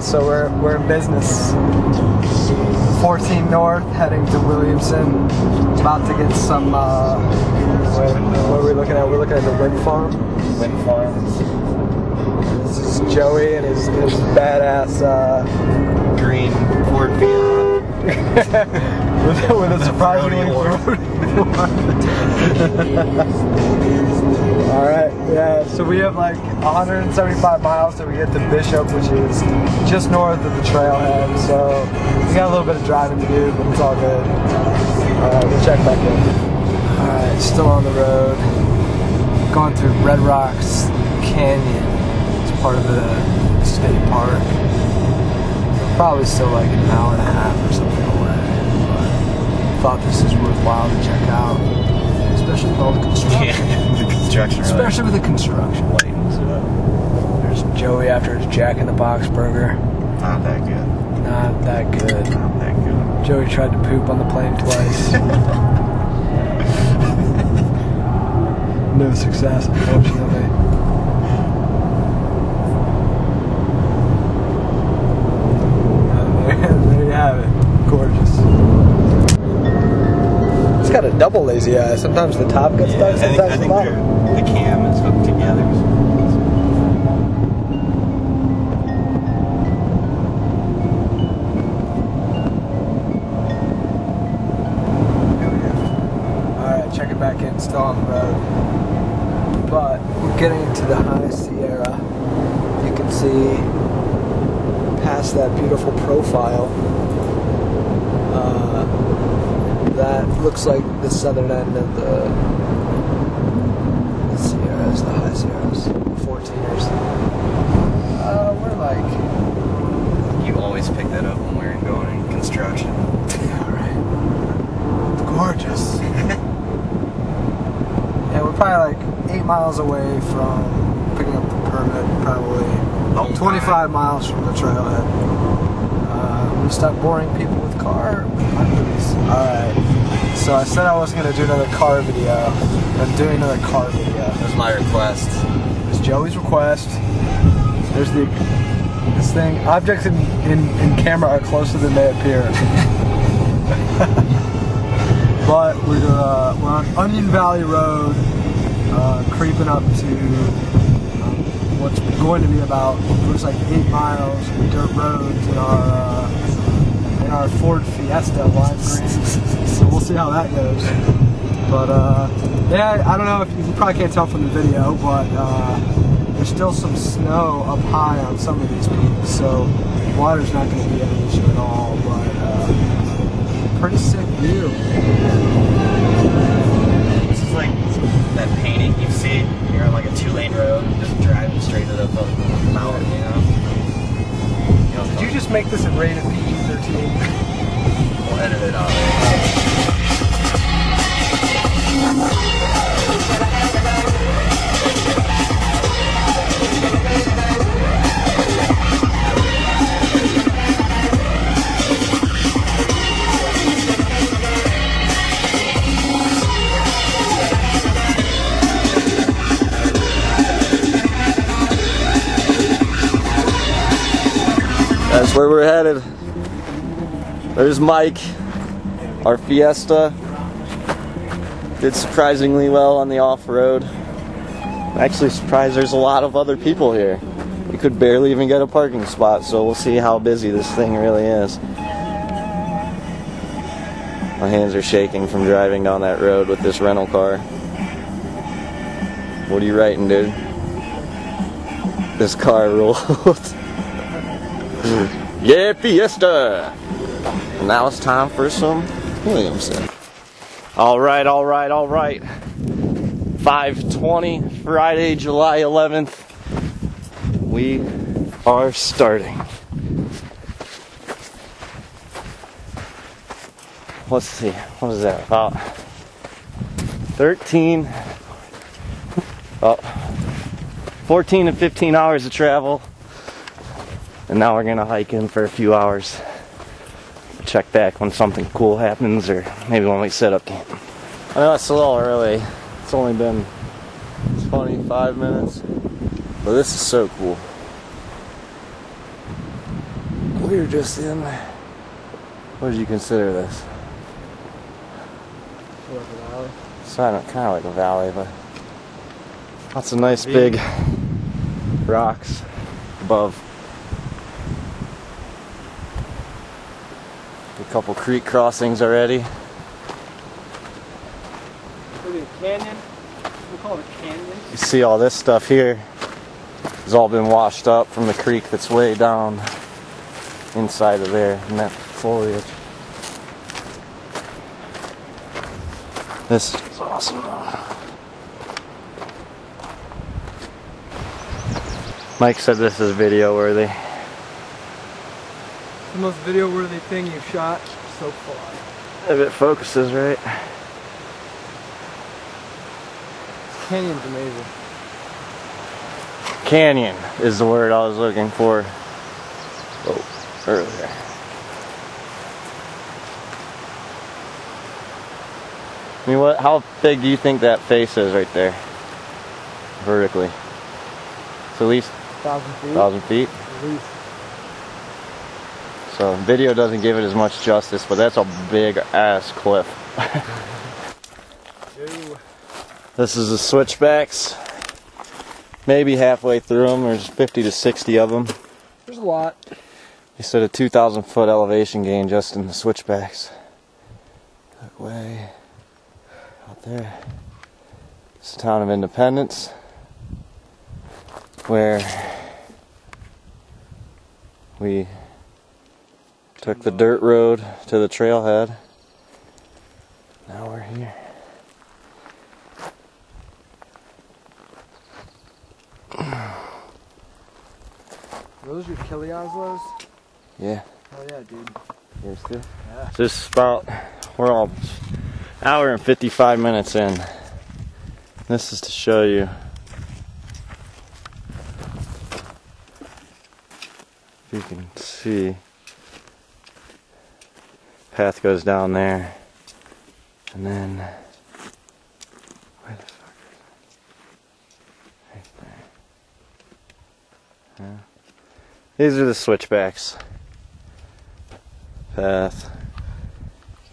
so we're in business. 14 North, heading to Williamson. About to get some, what are we looking at? We're looking at the wind farm. Wind farms. This is Joey and his badass, Green Ford Fiat. with a surprisingly Alright, yeah, so we have like 175 miles till we get to Bishop, which is just north of the trailhead, so we got a little bit of driving to do, but it's all good. Alright, we'll check back in. Alright, still on the road. Going through Red Rocks Canyon. It's part of the state park. We're probably still like an hour and a half or something away, but thought this is worthwhile to check out. Especially with all the construction. Yeah, the construction. Especially with the construction. There's Joey after his Jack in the Box burger. Not that good. Not that good. Not that good. Joey tried to poop on the plane twice. No success, unfortunately. There you have it. Gorgeous. It's got a double lazy eye. Sometimes the top gets stuck, sometimes the bottom. The cam is hooked together. Alright, check it back in, still on the road. But we're getting into the High Sierra. You can see past that beautiful profile. That looks like the southern end of the Sierras, the High Sierras, 14ers. We're like... You always pick that up when we're going in construction. Alright. Gorgeous. Yeah, we're probably like 8 miles away from picking up the permit, probably 25 miles from the trailhead. We stop boring people with cars. Alright, so I said I wasn't going to do another car video. I'm doing another car video. That was my request. It's Joey's request. There's this thing. Objects in camera are closer than they appear. But we're on Onion Valley Road, creeping up to what's going to be about, looks like 8 miles of dirt roads in our Ford Fiesta lime green. So we'll see how that goes. But yeah, I don't know if you probably can't tell from the video, but there's still some snow up high on some of these peaks, so water's not going to be an issue at all. But pretty sick view. This is like that painting you see. You're on like a 2-lane road, just driving straight to the mountain, you know? Did you just make this a rated PG-13? We'll edit it out. That's where we're headed. There's Mike. Our Fiesta did surprisingly well on the off-road. Actually surprised there's a lot of other people here. We could barely even get a parking spot, so we'll see how busy this thing really is. My hands are shaking from driving down that road with this rental car. What are you writing, dude? This car rules. Yeah, Fiesta! And now it's time for some Williamson. Alright. 5:20, Friday, July 11th. We are starting. Let's see, what is that? About 14 to 15 hours of travel. And now we're gonna hike in for a few hours. Check back when something cool happens, or maybe when we set up camp. I know it's a little early. It's only been 25 minutes, but this is so cool. we were just in. What did you consider this? Like a valley. It's not kind of like a valley, but lots of nice big rocks above. A couple creek crossings already. Look at a canyon. We call it a canyon. You see all this stuff here has all been washed up from the creek that's way down inside of there in that foliage. This is awesome. Mike said this is video worthy. The most video worthy thing you've shot so far. If it focuses right. This canyon's amazing. Canyon is the word I was looking for earlier. I mean, how big do you think that face is right there? Vertically. It's at least 1,000 feet. 1,000 feet. At least. So video doesn't give it as much justice, but that's a big ass cliff. This is the switchbacks. Maybe halfway through them, there's 50 to 60 of them. There's a lot. They said a 2,000 foot elevation gain just in the switchbacks. Look way out there. It's the town of Independence, where we took the dirt road to the trailhead. Now we're here. Are those your Killy Oslos? Yeah. Oh yeah, dude. Here's two. Yeah. Just about, we're all hour and 55 minutes in. This is to show you. If you can see, path goes down there, and then where the fuck is it? Right there. Yeah. These are the switchbacks. Path.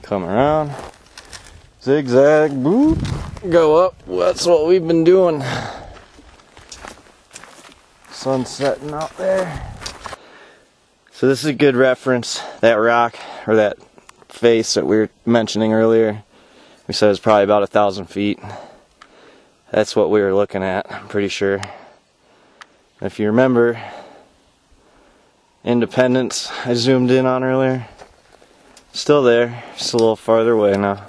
Come around. Zigzag. Boop. Go up. That's what we've been doing. Sun setting out there. So this is a good reference. That rock, or that face that we were mentioning earlier, we said it was probably about 1,000 feet. That's what we were looking at, I'm pretty sure. If you remember, Independence, I zoomed in on earlier. Still there, just a little farther away now.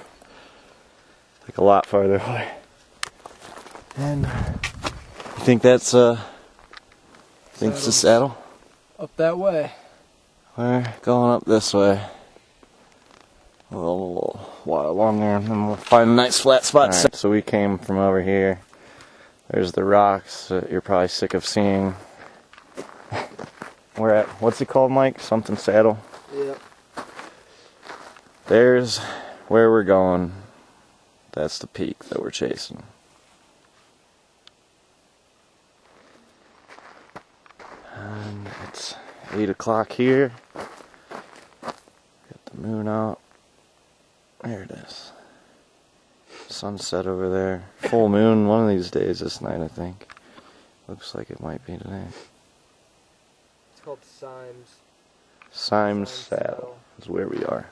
Like a lot farther away. And you think that's it's the saddle? Up that way. We're going up this way. A little while along there, and then we'll find a nice flat spot. Right, so we came from over here. There's the rocks that you're probably sick of seeing. We're at, what's it called, Mike? Something Saddle? Yep. There's where we're going. That's the peak that we're chasing. And it's 8 o'clock here. Get the moon out. There it is. Sunset over there. Full moon one of these days this night, I think. Looks like it might be today. It's called Symes. Symes Saddle is where we are.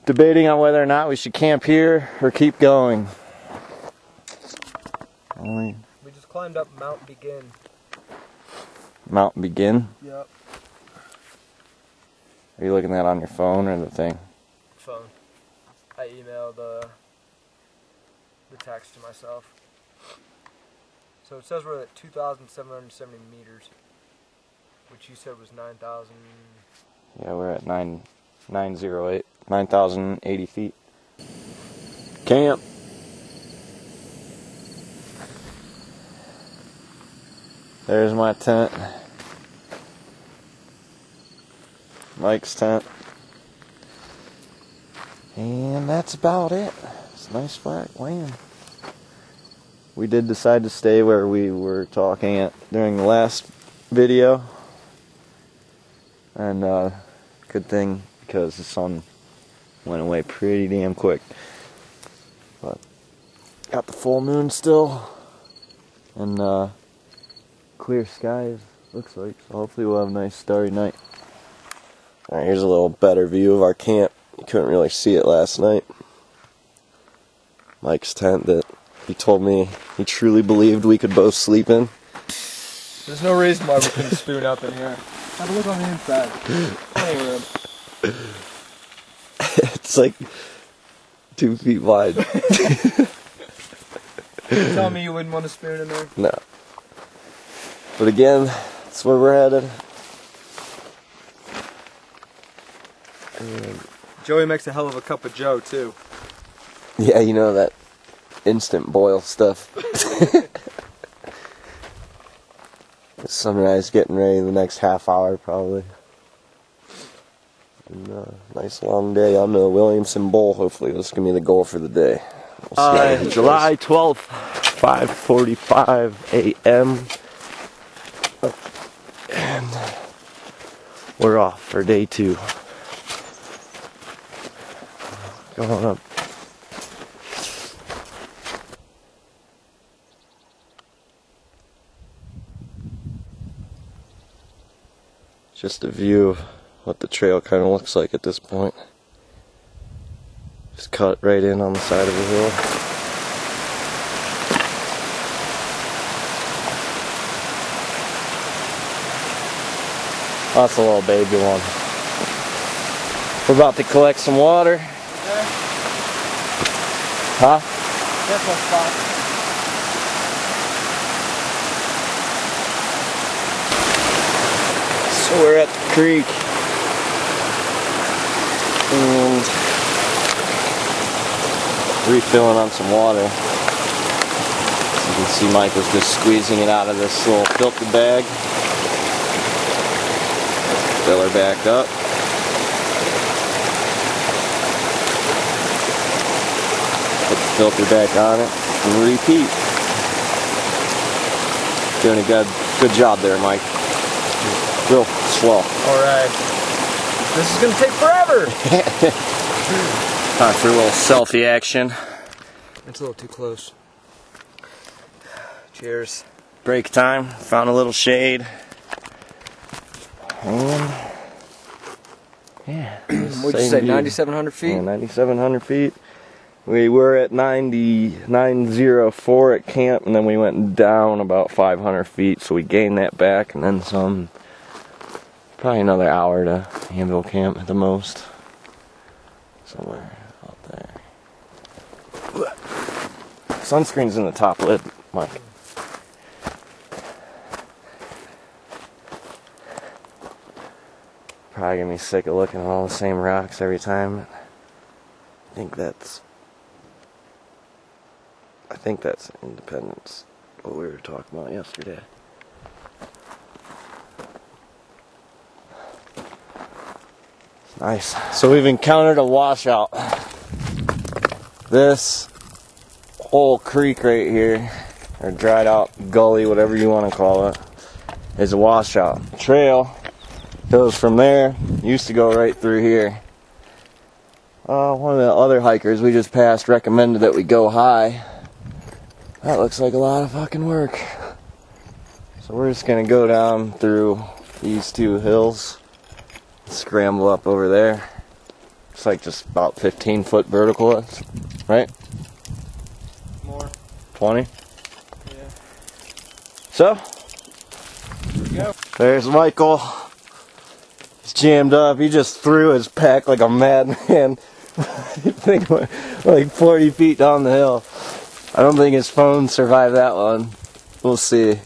Debating on whether or not we should camp here or keep going. We just climbed up Mount Begin. Mount Begin? Yep. Are you looking at that on your phone or the thing? Phone. I emailed the text to myself. So it says we're at 2,770 meters, which you said was 9,000. Yeah, we're at 9,080 feet. Camp. There's my tent. Mike's tent. And that's about it. It's nice flat land. We did decide to stay where we were talking at during the last video. And good thing because the sun went away pretty damn quick. But got the full moon still, and clear skies, looks like. So hopefully we'll have a nice starry night. Alright, here's a little better view of our camp. You couldn't really see it last night. Mike's tent that he told me he truly believed we could both sleep in. There's no reason why we couldn't spoon up in here. Have a look on the inside. Plenty of room. It's like 2 feet wide. Tell me you wouldn't want to spoon in there? No. But again, that's where we're headed. Joey makes a hell of a cup of joe, too. Yeah, you know, that instant boil stuff. Sunrise getting ready the next half hour probably. And, nice long day on the Williamson Bowl. Hopefully this is going to be the goal for the day. We'll see July 12th, 5:45 a.m. And we're off for day 2. Going up. Just a view of what the trail kind of looks like at this point. Just cut right in on the side of the hill. That's a little baby one. We're about to collect some water. Huh? That's one spot. So we're at the creek. And refilling on some water. As you can see, Mike was just squeezing it out of this little filter bag. Fill her back up. Put the filter back on it and repeat. Doing a good job there, Mike. Real slow. Alright. This is gonna take forever! Time for a little selfie action. It's a little too close. Cheers. Break time. Found a little shade. And yeah. What'd you say, 9,700 feet? Yeah, 9,700 feet. We were at 904 at camp, and then we went down about 500 feet, so we gained that back, and then some. Probably another hour to Anvil Camp at the most. Somewhere out there. Sunscreen's in the top lid, Mike. Probably gonna be sick of looking at all the same rocks every time. I think that's Independence, what we were talking about yesterday. Nice. So we've encountered a washout. This whole creek right here, or dried out gully, whatever you want to call it, is a washout. Trail goes from there, used to go right through here. One of the other hikers we just passed recommended that we go high. That looks like a lot of fucking work. So we're just gonna go down through these 2 hills. Scramble up over there. It's like just about 15-foot vertical, right? More. 20? Yeah. So, Here we go. there's Michael. He's jammed up. He just threw his pack like a madman. I think we're like 40 feet down the hill. I don't think his phone survived that one. We'll see.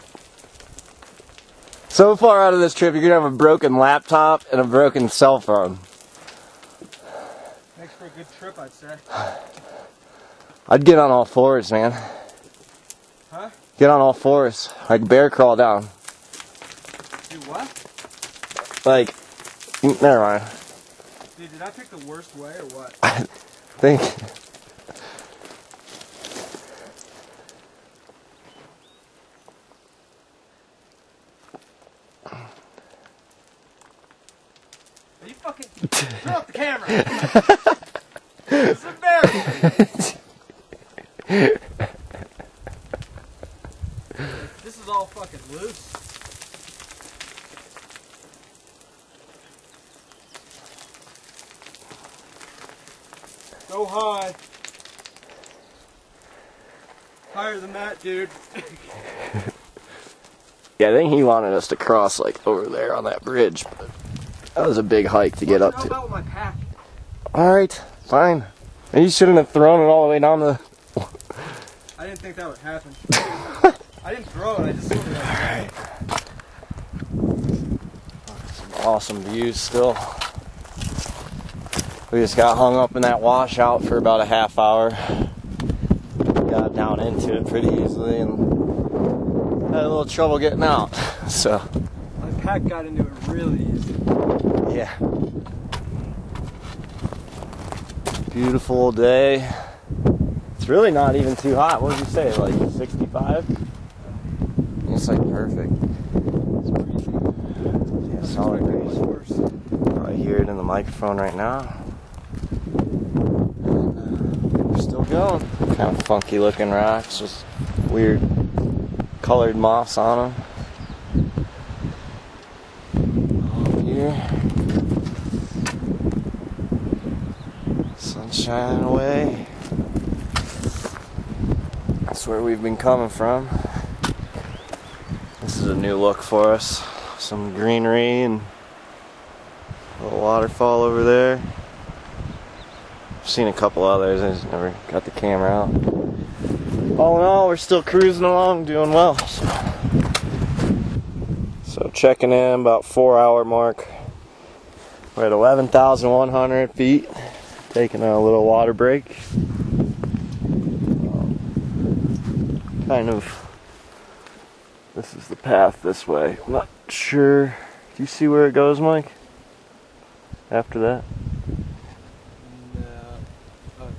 So far out of this trip, you're going to have a broken laptop and a broken cell phone. Makes for a good trip, I'd say. I'd get on all fours, man. Huh? Get on all fours. Like bear crawl down. Do what? Like, never mind. Dude, did I pick the worst way or what? I think... Are you fucking... Turn off the camera! This is embarrassing! This is all fucking loose. Go high. Higher than that, dude. Yeah, I think he wanted us to cross like over there on that bridge, but that was a big hike to get up to. About with my pack? Alright, fine. And you shouldn't have thrown it all the way down the... I didn't think that would happen. I didn't throw it, I just sort of... Alright. Some awesome views still. We just got hung up in that washout for about a half hour. Got down into it pretty easily and had a little trouble getting out. So my pack got into it really easy. yeah. Beautiful day. It's really not even too hot. What did you say? Like 65? It's like perfect. It's breezy. Yeah, solid breeze. I hear it in the microphone right now. We're still going. Kind of funky looking rocks, just weird colored moss on them. Up here. Sun shining away. That's where we've been coming from. This is a new look for us. Some greenery and a little waterfall over there. I've seen a couple others, I just never got the camera out. All in all, we're still cruising along, doing well. So checking in about 4-hour mark. We're at 11,100 feet. Taking a little water break. Kind of, this is the path this way. I'm not sure. Do you see where it goes, Mike? After that? No. Oh,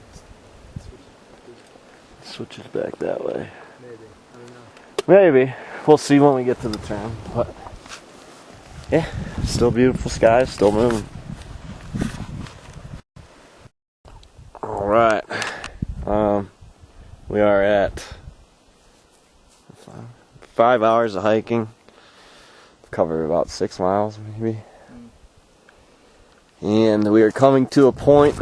Switches back that way. maybe. I don't know. Maybe. We'll see when we get to the turn. But yeah, still beautiful skies, still moving. Alright. We are at 5 hours of hiking. Covered about 6 miles maybe. And we are coming to a point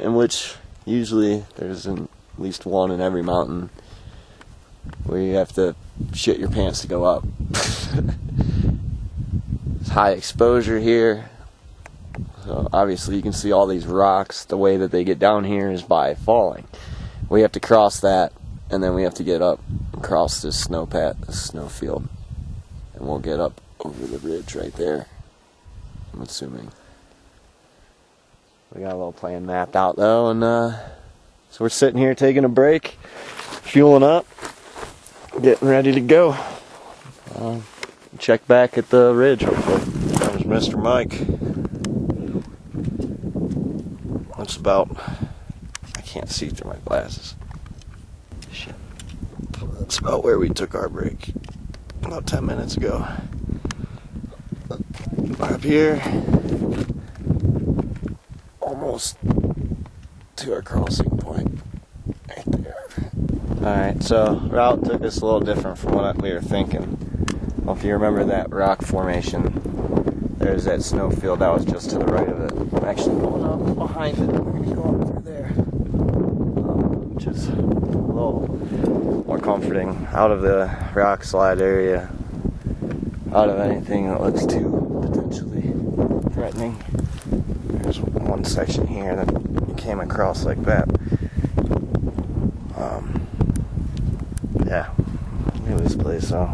in which usually there's at least one in every mountain where you have to shit your pants to go up. It's high exposure here, so obviously you can see all these rocks. The way that they get down here is by falling. We have to cross that, and then we have to get up and cross this snow field, and we'll get up over the ridge right there, I'm assuming. We got a little plan mapped out though, and so we're sitting here taking a break, fueling up, getting ready to go. Check back at the ridge, hopefully. There's Mr. Mike. That's about, I can't see through my glasses. Shit. That's about where we took our break, about 10 minutes ago. Up here, almost to our crossing point, right there. Alright, so route took us a little different from what we were thinking. Well, if you remember that rock formation, there's that snow field that was just to the right of it. I'm actually going up behind it. We're going to go up through there, which is a little more comforting, out of the rock slide area, out of anything that looks too potentially threatening. There's one section here that you came across like that. Yeah, look at this place, so.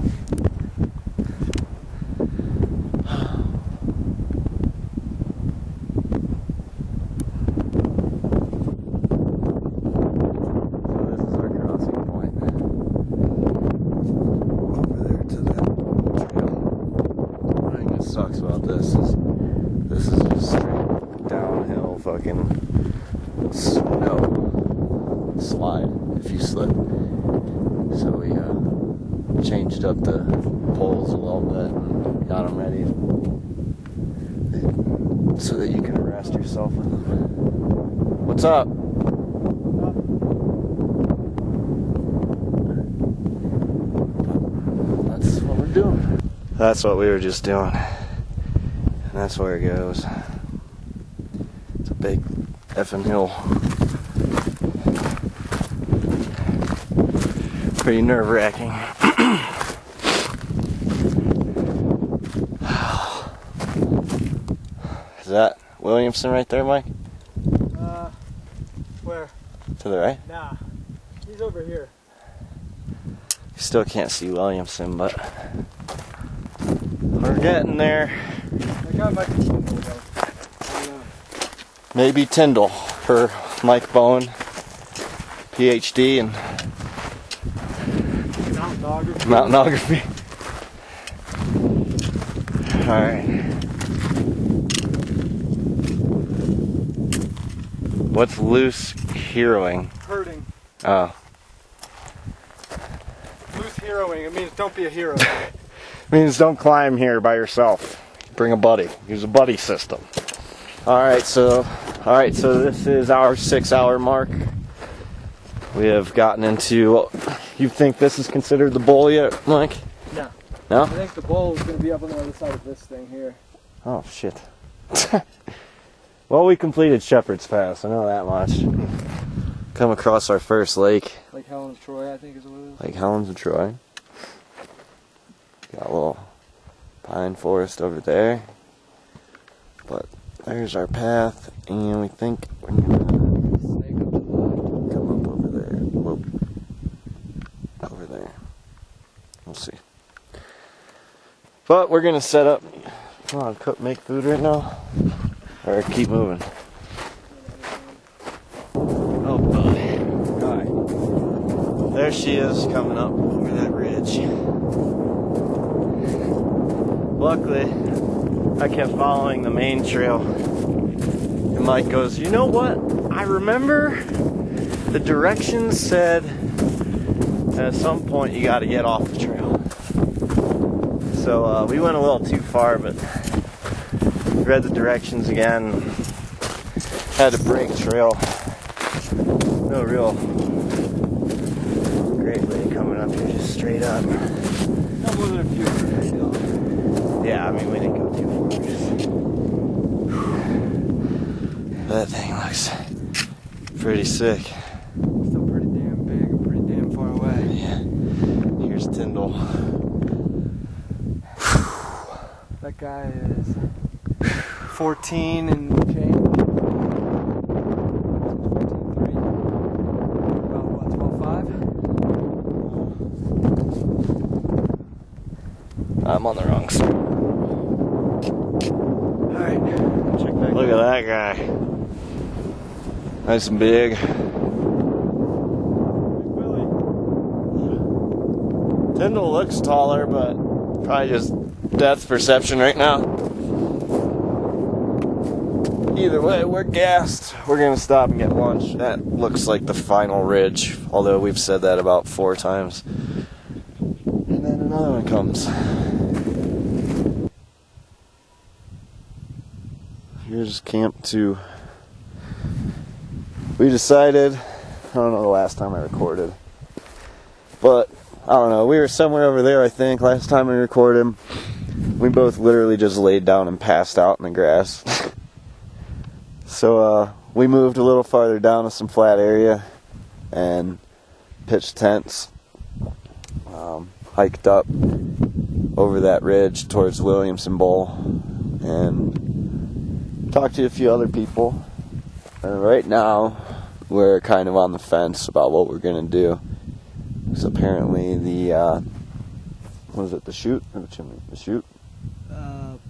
Sucks about this is just straight downhill fucking snow slide if you slip. So we changed up the poles a little bit and got them ready. so that you can rest yourself with them. What's up? That's what we're doing. That's what we were just doing. And that's where it goes. It's a big effing hill. Pretty nerve-wracking. Is that Williamson right there, Mike? Where? To the right? Nah, he's over here. You still can't see Williamson, but we're getting there. That guy might be Tyndall, though. I don't know. Maybe Tyndall for Mike Bowen, PhD in mountainography. Alright. What's loose heroing? Hurting. Oh. Loose heroing. It means don't be a hero. Means don't climb here by yourself. Bring a buddy. Use a buddy system. Alright, so this is our 6-hour mark. We have gotten into. You think this is considered the bowl yet, Mike? No. No? I think the bowl is going to be up on the other side of this thing here. Oh, shit. Well, we completed Shepherd's Pass, I know that much. Come across our first lake. Like Helen's Troy, I think is what it is. Like Helen's and Troy. Got a little pine forest over there. But there's our path, and we think we're gonna come up over there. Whoop. Over there. We'll see. But we're gonna set up. Come on, make food right now. Or keep moving. Oh boy. Alright. There she is coming up over that ridge. Luckily, I kept following the main trail. And Mike goes, you know what? I remember the directions said at some point you gotta get off the trail. So we went a little too far, but read the directions again. Had to break trail. No real great way coming up here, just straight up. Not more than a few minutes, you know. Yeah, I mean we didn't go too far. That thing looks pretty sick. Still pretty damn big and pretty damn far away. Yeah. Here's Tyndall. That guy is 14 and change. 14.3. About what, 12.5? I'm on the wrong side. Alright, check back. Look at that guy. Nice and big. Willie. Tyndall looks taller, but probably just depth perception right now. Either way, we're gassed. We're gonna stop and get lunch. That looks like the final ridge, although we've said that about 4 times. And then another one comes. Here's Camp 2. We decided, I don't know the last time I recorded, but I don't know, we were somewhere over there I think last time we recorded. We both literally just laid down and passed out in the grass. So we moved a little farther down to some flat area and pitched tents. Hiked up over that ridge towards Williamson Bowl and talked to a few other people. And right now we're kind of on the fence about what we're going to do. Because apparently the, what is it, the chute or the chimney? The chute? Both.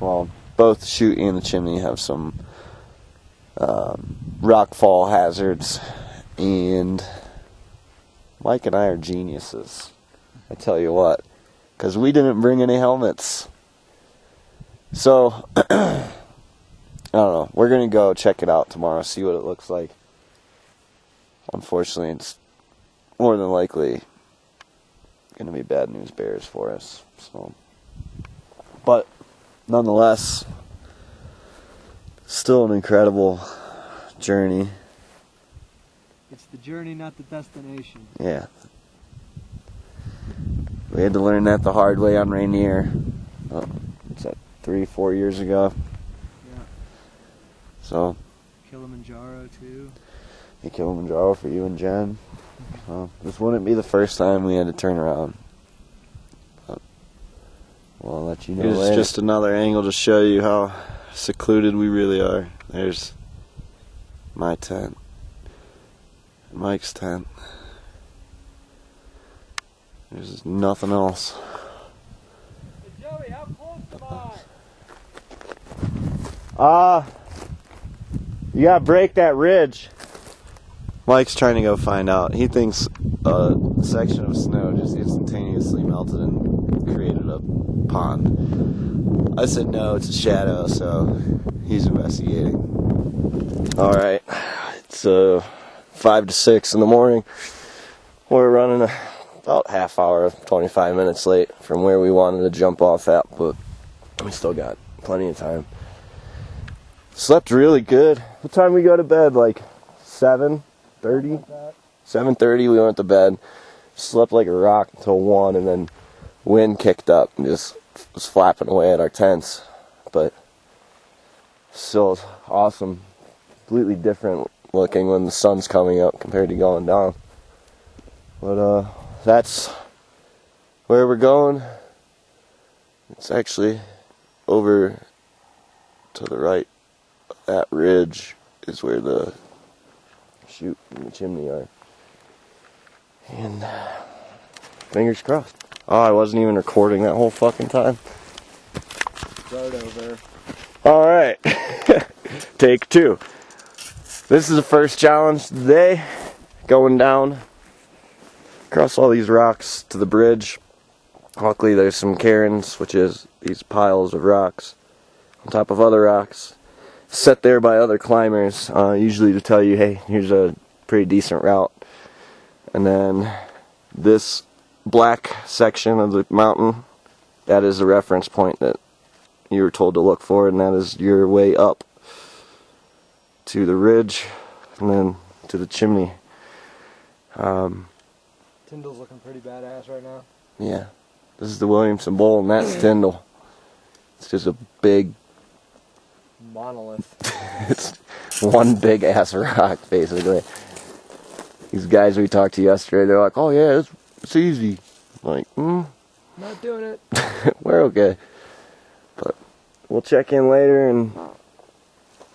Well, both the chute and the chimney have some rockfall hazards, and Mike and I are geniuses. I tell you what, because we didn't bring any helmets. So, I don't know. We're going to go check it out tomorrow, see what it looks like. Unfortunately, it's more than likely going to be bad news bears for us. So, but nonetheless, Still an incredible journey. It's the journey, not the destination. Yeah. We had to learn that the hard way on Rainier. Oh, what's that, 3-4 years ago? Yeah. So. Kilimanjaro too. Yeah, Kilimanjaro for you and Jen. This wouldn't be the first time we had to turn around. But well, I'll let you know later. Here's just another angle to show you how secluded we really are. There's my tent. Mike's tent. There's nothing else. Hey Joey, how close am I? You gotta break that ridge. Mike's trying to go find out. He thinks a section of snow just instantaneously melted and created a pond. I said no, it's a shadow, so he's investigating. Alright, it's 5 to 6 in the morning. We're running about half hour, 25 minutes late from where we wanted to jump off at, but we still got plenty of time. Slept really good. What time we go to bed? Like 7:30? 7:30 we went to bed. Slept like a rock until 1, and then wind kicked up and just was flapping away at our tents. But still awesome. Completely different looking when the sun's coming up compared to going down. But that's where we're going. It's actually over to the right. That ridge is where the chute and the chimney are. And fingers crossed. Oh, I wasn't even recording that whole fucking time. Start over. Alright. Take 2. This is the first challenge of the day. Going down across all these rocks to the bridge. Luckily there's some cairns, which is these piles of rocks on top of other rocks, set there by other climbers, usually to tell you, hey, here's a pretty decent route. And then this black section of the mountain, that is the reference point that you were told to look for, and that is your way up to the ridge and then to the chimney. Tyndall's looking pretty badass right now. Yeah, this is the Williamson Bowl, and that's Tyndall. It's just a big monolith. It's one big ass rock, basically. These guys we talked to yesterday, they're like, "Oh yeah, it's easy." I'm like, not doing it. We're okay. But we'll check in later, and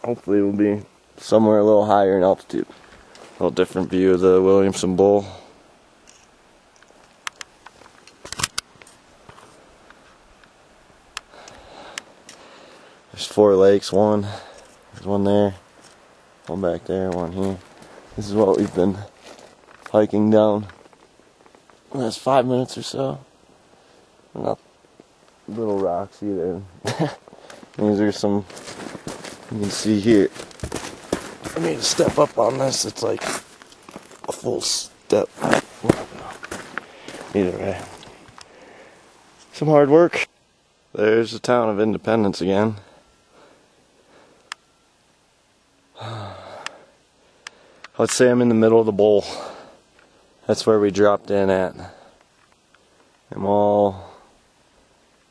hopefully we'll be somewhere a little higher in altitude. A little different view of the Williamson Bowl. There's 4 lakes. There's one there, one back there, one here. This is what we've been hiking down the last 5 minutes or so. Not little rocks either. These are some, you can see here. I need to step up on this. It's like a full step. Either way, some hard work. There's the town of Independence again. Let's say I'm in the middle of the bowl. That's where we dropped in at. I'm all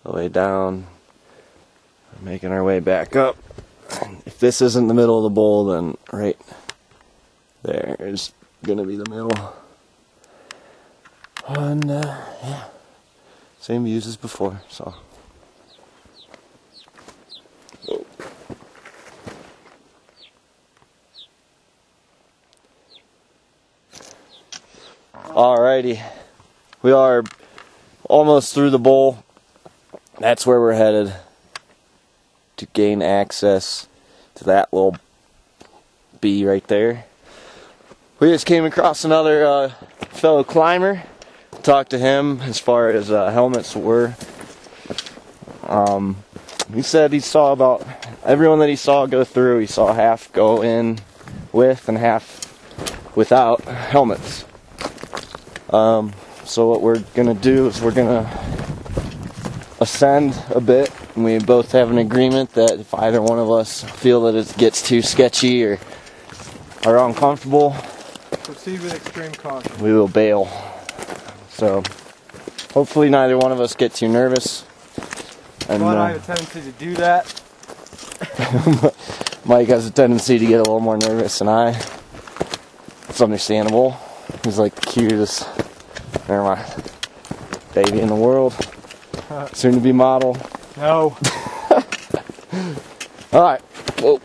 the way down. We're making our way back up. And if this isn't the middle of the bowl, then right there is gonna be the middle. And yeah, same views as before. So. Alrighty, we are almost through the bowl. That's where we're headed to gain access to that little bee right there. We just came across another fellow climber. Talked to him as far as helmets were. He said he saw about everyone that he saw go through. He saw half go in with and half without helmets. So what we're gonna do is we're gonna ascend a bit we both have an agreement that if either one of us feel that it gets too sketchy or are uncomfortable, proceed with extreme caution. we will bail. So hopefully neither one of us get too nervous. And But I have a tendency to do that. Mike has a tendency to get a little more nervous than I. It's understandable. He's like the cutest, never mind, baby in the world. Soon to be model. No. Alright, well,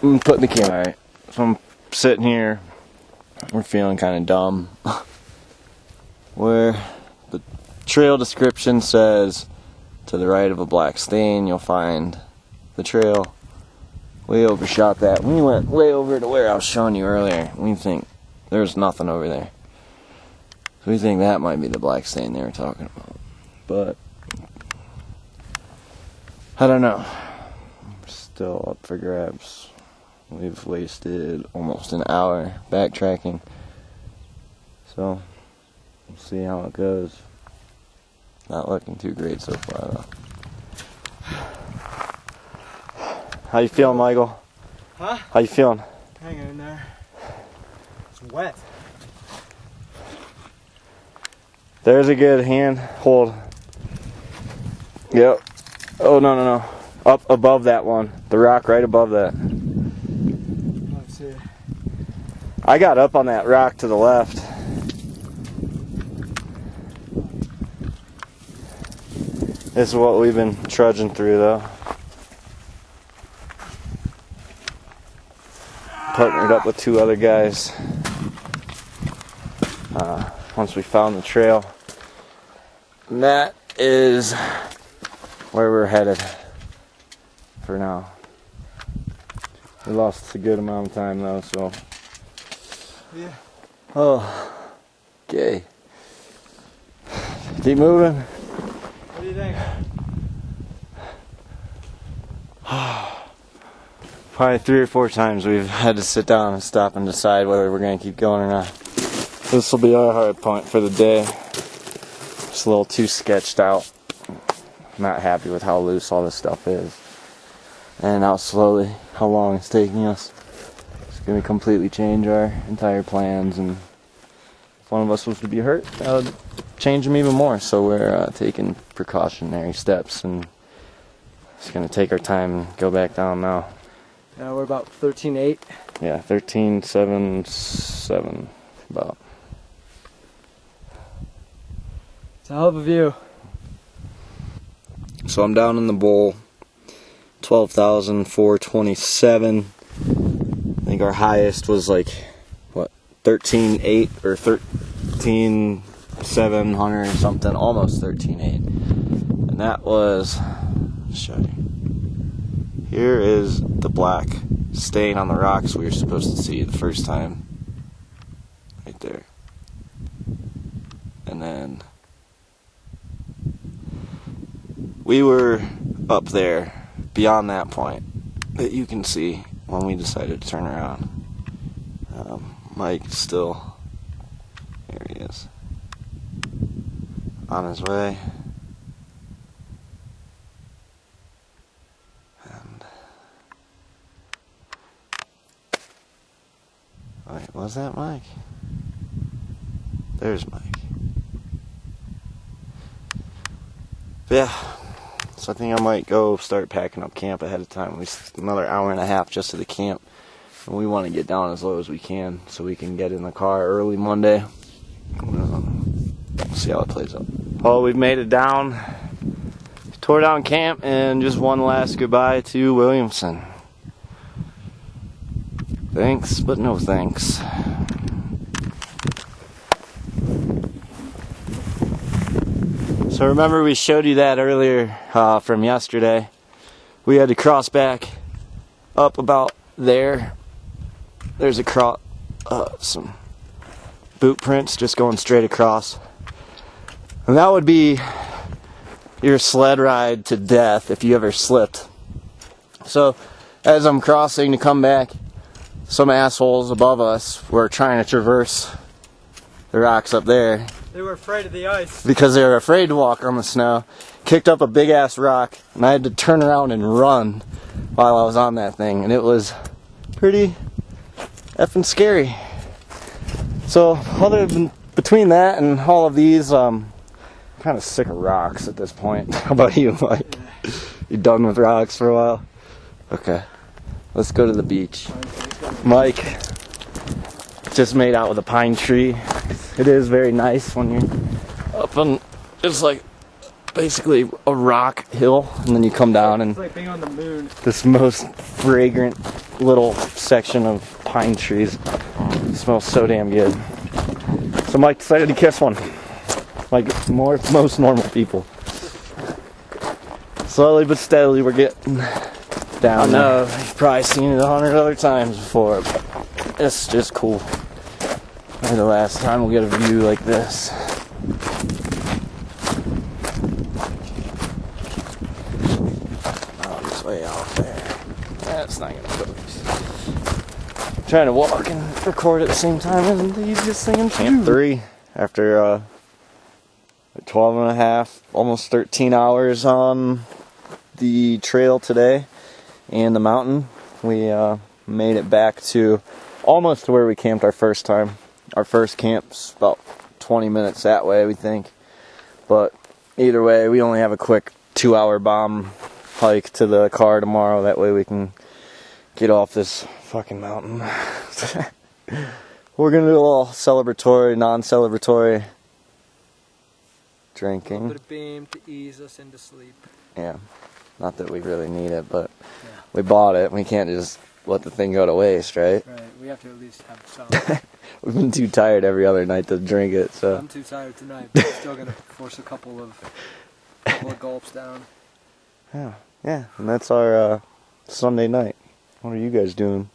I'm putting the camera. Alright, so I'm sitting here. We're feeling kind of dumb. Where the trail description says, to the right of a black stain, you'll find the trail. We overshot that. We went way over to where I was showing you earlier. We think there's nothing over there. So we think that might be the black stain they were talking about. But I don't know. Still up for grabs. We've wasted almost an hour backtracking. So we'll see how it goes. Not looking too great so far though. How you feeling, Michael? Huh? How you feeling? Hanging in there. It's wet. There's a good hand hold. Yep. Oh, no. Up above that one. The rock right above that. Let's see. I got up on that rock to the left. This is what we've been trudging through though. Partnered up with two other guys. Once we found the trail. And that is where we're headed for now. We lost a good amount of time though, so. Yeah. Oh, okay. Keep moving. What do you think? Probably 3 or 4 times we've had to sit down and stop and decide whether we're going to keep going or not. This will be our hard point for the day. Just a little too sketched out. Not happy with how loose all this stuff is. And how long it's taking us. It's going to completely change our entire plans. And if one of us was to be hurt, that would change them even more. So we're taking precautionary steps. And it's going to take our time and go back down now. Yeah, we're about 13.8. Yeah, 13.77 about. It's a hell of a view. So I'm down in the bowl, 12,427. I think our highest was like, what, 13.8 or 13,700 or something, almost 13.8. And that was, I'll show you. Here is the black stain on the rocks we were supposed to see the first time. Right there. And then we were up there beyond that point that you can see when we decided to turn around. Mike still, there he is, on his way. And wait, was that Mike? There's Mike. But yeah. So I think I might go start packing up camp ahead of time. We another hour and a half just to the camp. And we want to get down as low as we can so we can get in the car early Monday. We'll see how it plays out. Oh, we've made it down. Tore down camp and just one last goodbye to Williamson. Thanks, but no thanks. So remember we showed you that earlier from yesterday. We had to cross back up about there. There's some boot prints just going straight across. And that would be your sled ride to death if you ever slipped. So as I'm crossing to come back, some assholes above us were trying to traverse the rocks up there. They were afraid of the ice. Because they were afraid to walk on the snow. Kicked up a big ass rock, and I had to turn around and run while I was on that thing, and it was pretty effing scary. So, other than between that and all of these, I'm kind of sick of rocks at this point. How about you, Mike? You done with rocks for a while? Okay, let's go to the beach. Mike just made out with a pine tree. It is very nice when you're up on, it's like basically a rock hill, and then you come down and it's like being on the moon. This most fragrant little section of pine trees. It smells so damn good. So Mike decided to kiss one, like most normal people. Slowly but steadily, we're getting down. I know you've probably seen it 100 other times before, but it's just cool. Maybe the last time we'll get a view like this. Oh, it's way out there. That's not gonna focus. Trying to walk and record at the same time isn't the easiest thing in Camp 3. After 12 and a half, almost 13 hours on the trail today and the mountain, we made it back to almost to where we camped our first time. Our first camp's about 20 minutes that way, we think. But either way, we only have a quick 2-hour bomb hike to the car tomorrow. That way we can get off this fucking mountain. We're gonna do a little celebratory, non-celebratory drinking. A bit of beam to ease us into sleep. Yeah, not that we really need it, but Yeah. we bought it. We can't just let the thing go to waste, right? Right, we have to at least have some. We've been too tired every other night to drink it, so. I'm too tired tonight, but I'm still gonna force a couple of gulps down. Yeah, and that's our Sunday night. What are you guys doing?